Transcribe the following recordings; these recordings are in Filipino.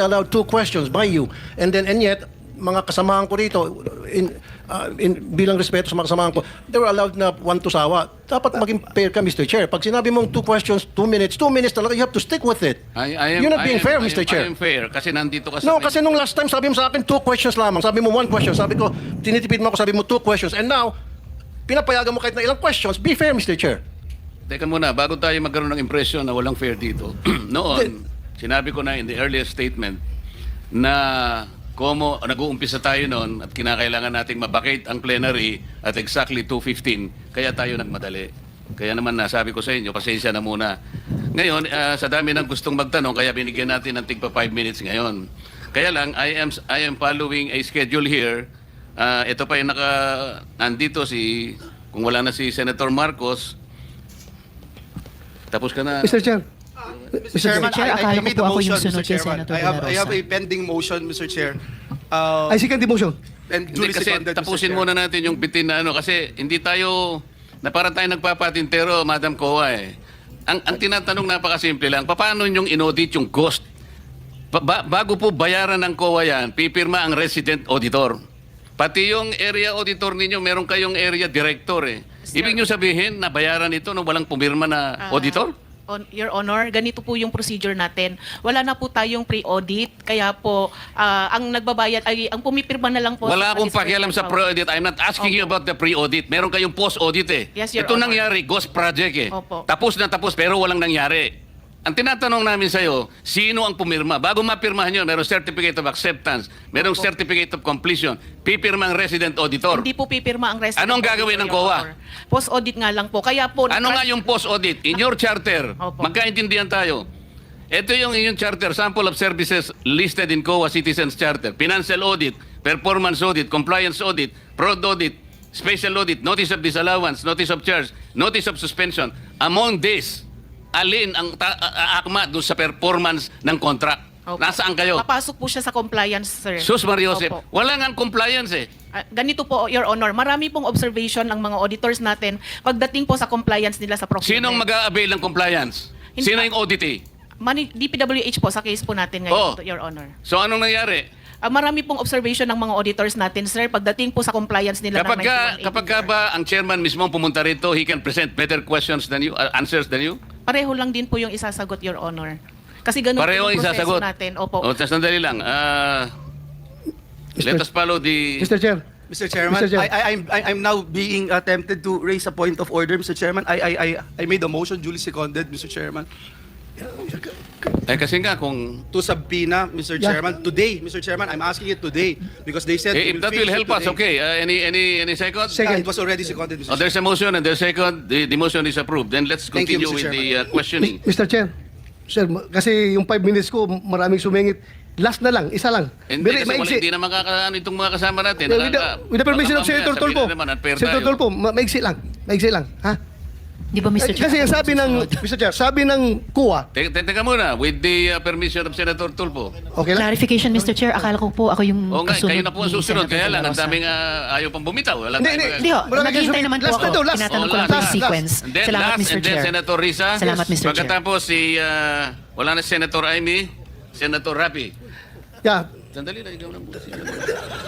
allowed 2 questions by you. And yet, mga kasamahan ko rito, bilang respeto sa mga kasamahan ko, they were allowed na 1 to sawa. Dapat maging fair ka, Mr. Chair. Pag sinabi mong 2 questions, 2 minutes talaga, you have to stick with it. You're not being fair, Mr. Chair. I am fair kasi nandito ka sa... No, kasi nung last time, sabi mo sa akin 2 questions lamang. Sabi mo 1 question. Sabi ko, tinitipid mo ako, sabi mo 2 questions. And now, pinapayagan mo kahit na ilang questions. Be fair, Mr. Chair. Teka muna, bago tayo magkaroon ng impression na walang fair dito. Noon, sinabi ko na in the earlier statement na nag-uumpisa tayo noon at kinakailangan nating mabakate ang plenary at exactly 2:15, kaya tayo nagmadali. Kaya naman nasabi ko sa inyo, pasensya na muna. Ngayon, sa dami ng gustong magtanong, kaya binigyan natin ng tigpa 5 minutes ngayon. Kaya lang, I am following a schedule here. Ito pa yung nandito kung wala na si Senator Marcos, tapos ka na. Mr. Chair. Mr. Chairman, Chair, akala I ko made po a ako yung motion, sunod Mr. kay Chairman. Senator De La I have Rosa. a pending motion, Mr. Chair. I second the motion. And Hindi, duly kasi seconded, Mr. tapusin Chair. muna natin yung bitin na kasi hindi tayo, na parang tayo nagpapatintero, Madam Kowa eh. Ang tinatanong napakasimple lang, paano yung inaudit yung cost? Bago po bayaran ng COA yan, pipirma ang resident auditor. Pati yung area auditor ninyo, meron kayong area director eh. Ibig nyo sabihin na bayaran ito nung walang pumirma na auditor? Your Honor, ganito po yung procedure natin. Wala na po tayong pre-audit, kaya po ang nagbabayad ay ang pumipirma na lang po. Wala akong pakialam sa pre-audit. I'm not asking you about the pre-audit. Meron kayong post-audit eh. Yes, Your Ito Honor. nangyari, ghost project eh. Opo. Tapos na tapos pero walang nangyari. Ang tinatanong namin sa'yo, sino ang pumirma? Bago mapirmahan yun, merong certificate of acceptance, merong certificate of completion, pipirma ang resident auditor. Hindi po pipirma ang resident. Anong gagawin ng COA? Post-audit nga lang po. Kaya po... Ano nga yung post-audit? In your charter, Opo. magkaintindihan tayo. Ito yung inyong charter, sample of services listed in COA Citizens Charter. Financial audit, performance audit, compliance audit, fraud audit, special audit, notice of disallowance, notice of charge, notice of suspension. Among these, alin ang aakma doon sa performance ng contract? Opo. Nasaan kayo? Papasok po siya sa compliance, sir. Sus Mariosep, Opo. wala nga compliance eh. Ganito po, Your Honor, marami pong observation ng mga auditors natin pagdating po sa compliance nila sa procurement. Sinong mag-a-avail ng compliance? Hindi Sino pa- yung auditee? DPWH po sa case po natin Oh. ngayon, Your Honor. So anong nangyari? Marami pong observation ng mga auditors natin, sir, pagdating po sa compliance nila ng 9184. Kapag ba ang chairman mismo pumunta rito, he can present better questions than you, answers than you? Pareho lang din po yung isasagot, Your Honor. Kasi ganun Pareho po ang yung proseso isasagot. natin. Opo. O, sandali lang. Let us follow the... Mr. Chair. Mr. Chairman, Mr. Chair. I'm now being tempted to raise a point of order, Mr. Chairman. I made a motion duly seconded, Mr. Chairman, kasi nga kung... to subpoena, Mr. Yeah. Chairman, today, Mr. Chairman. I'm asking it today because they said if that will finish it help us, today. okay. Any second? Second. It was already seconded, Mr. Oh, there's a motion and there's second. The motion is approved. Then let's Thank you, continue Mr. with the questioning. Mr. Chair. Sir, kasi yung 5 minutes ko, maraming sumingit. Last na lang, isa lang. Hindi kasi Maigsi. hindi na makakaano itong mga kasama natin. With the permission of Senator Tulfo. Senator Tulfo, maigsi lang. Maigsi lang. Ha? Di ba, Mr. Chair? Kasi ang sabi ng, Mr. Chair, sabi ng COA, Teka muna, with the permission of Senator Tulfo. okay lang? Clarification, Mr. Chair. Akala ko po ako yung Oo nga, kasunod kayo na po ang ni susunod. Senator Kaya De La lang, ang Rosa. daming ayaw pang bumitaw. Wala Hindi, tayong- hindi. Hindi ho, Maraming naghihintay kasunod. naman po Last ako. na to, last. Tinatanong ko lang Oh, po yung last. sequence. And then Salamat, last, Mr. and then Chair. Senator Risa. Salamat, Mr. Chair. Pagkatapos wala na si Senator Amy, Senator Rapi. Yeah. Sandali na, ikaw na po.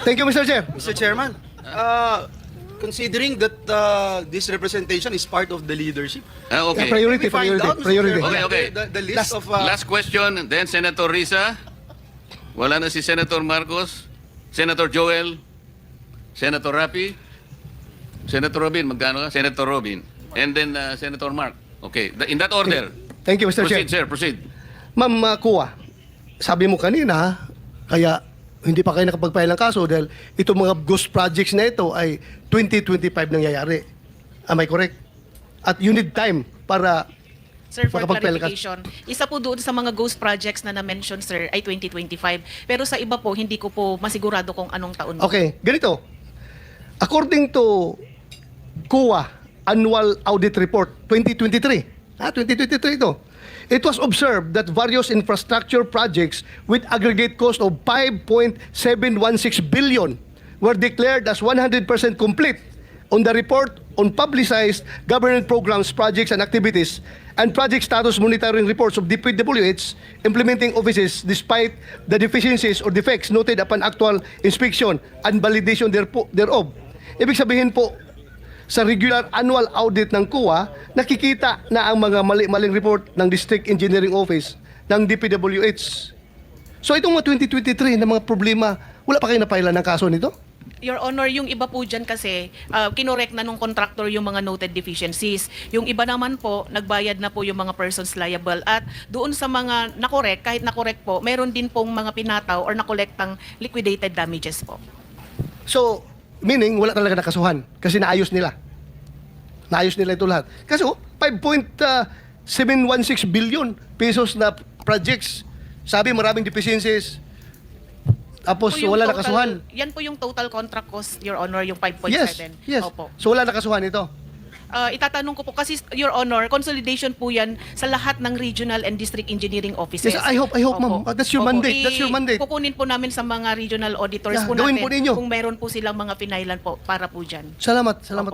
Thank you, Mr. Chair. Mr. Chairman, considering that this representation is part of the leadership, Okay. Priority, we find priority, out, Mr. priority. Chairman, Okay. the list of... Last question, and then Senator Risa. Wala na si Senator Marcos, Senator Joel, Senator Rapi, Senator Robin, magkano ka? Senator Robin. And then Senator Mark. Okay, in that order. Thank you, Mr. Chair. Proceed, sir, proceed. Ma'am COA, sabi mo kanina, kaya hindi pa kayo nakapag-file ng kaso dahil itong mga ghost projects na ito ay 2025 nangyayari. Am I correct? At you need time para Sir, for makapag-file ka. clarification, isa po doon sa mga ghost projects na na-mention, sir, ay 2025. Pero sa iba po, hindi ko po masigurado kung anong taon. Okay, ganito. According to COA Annual Audit Report 2023, 2023 ito, it was observed that various infrastructure projects with aggregate cost of 5.716 billion were declared as 100% complete. On the report on publicized government programs, projects, and activities, and project status monitoring reports of DPWH implementing offices despite the deficiencies or defects noted upon actual inspection and validation thereof. Ibig sabihin po, sa regular annual audit ng COA, nakikita na ang mga mali-maling report ng District Engineering Office ng DPWH. So itong mga 2023 na mga problema, wala pa kayo napailan ng kaso nito? Your Honor, yung iba po dyan kasi, kinorek na nung contractor yung mga noted deficiencies. Yung iba naman po, nagbayad na po yung mga persons liable. At doon sa mga nakorek, kahit nakorek po, meron din pong mga pinataw or nakolektang liquidated damages po. So, meaning, wala talaga nakasuhan kasi naayos nila. Naayos nila ito lahat. Kasi 5.716 billion pesos na projects. Sabi, maraming deficiencies. Tapos Po yung wala total- nakasuhan. Yan po yung total contract cost, Your Honor, yung 5.7. Yes. Opo. So wala nakasuhan ito. Itatanong ko po kasi, Your Honor, consolidation po yan sa lahat ng regional and district engineering offices. Yes, I hope, ma'am. That's your mandate. That's your mandate. Kukunin po namin sa mga regional auditors Yeah, po gawin natin po ninyo. kung meron po silang mga pinailan po para po dyan. Salamat, ma'am.